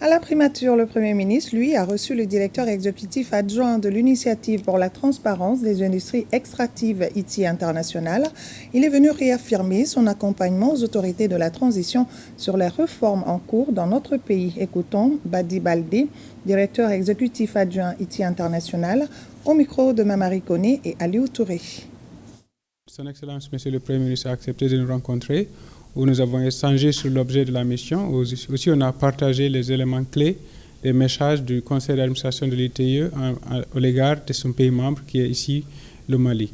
À la primature, le Premier ministre, lui, a reçu le directeur exécutif adjoint de l'Initiative pour la transparence des industries extractives ITI International. Il est venu réaffirmer son accompagnement aux autorités de la transition sur les réformes en cours dans notre pays. Écoutons Badi Baldé, directeur exécutif adjoint ITI International, au micro de Mamari Koné et Aliou Touré. Son Excellence, Monsieur le Premier ministre, a accepté de nous rencontrer, où nous avons échangé sur l'objet de la mission. Aussi, on a partagé les éléments clés des messages du Conseil d'administration de l'ITIE au l'égard de son pays membre, qui est ici le Mali.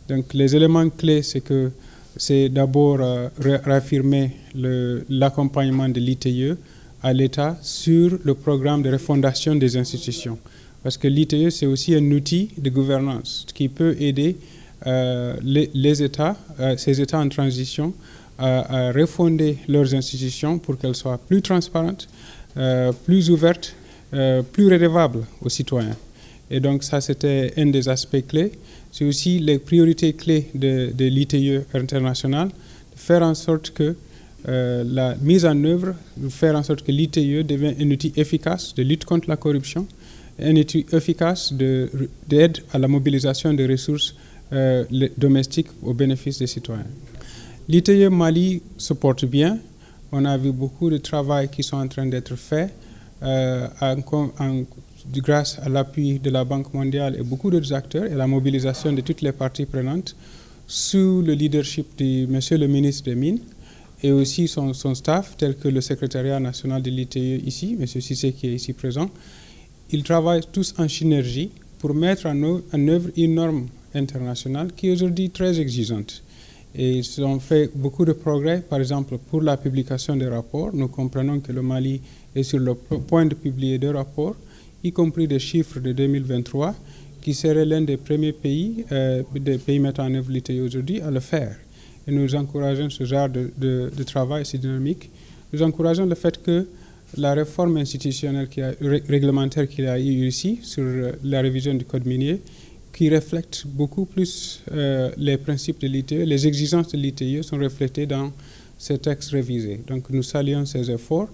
Donc, les éléments clés, c'est d'abord réaffirmer l'accompagnement de l'ITIE à l'État sur le programme de refondation des institutions. Parce que l'ITIE, c'est aussi un outil de gouvernance qui peut aider les États, ces États en transition, à refonder leurs institutions pour qu'elles soient plus transparentes, plus ouvertes, plus redevables aux citoyens. Et donc ça, c'était un des aspects clés. C'est aussi les priorités clés de l'ITIE international, de faire en sorte que la mise en œuvre, de faire en sorte que l'ITIE devienne un outil efficace de lutte contre la corruption, un outil efficace d'aide à la mobilisation des ressources domestiques au bénéfice des citoyens. L'ITIE Mali se porte bien. On a vu beaucoup de travail qui sont en train d'être faits grâce à l'appui de la Banque mondiale et beaucoup d'autres acteurs et la mobilisation de toutes les parties prenantes sous le leadership de Monsieur le ministre des Mines et aussi son staff, tel que le secrétariat national de l'ITIE ici, M. Cissé qui est ici présent. Ils travaillent tous en synergie pour mettre en œuvre une norme internationale qui est aujourd'hui très exigeante. Et ils ont fait beaucoup de progrès, par exemple pour la publication des rapports. Nous comprenons que le Mali est sur le point de publier des rapports, y compris des chiffres de 2023, qui serait l'un des premiers pays, des pays mettant en œuvre l'ITIE aujourd'hui, à le faire. Et nous encourageons ce genre de travail si dynamique. Nous encourageons le fait que la réforme institutionnelle réglementaire qu'il y a eu ici sur la révision du code minier, qui reflète beaucoup plus les principes de l'ITIE, les exigences de l'ITIE sont reflétées dans ces textes révisés. Donc nous saluons ces efforts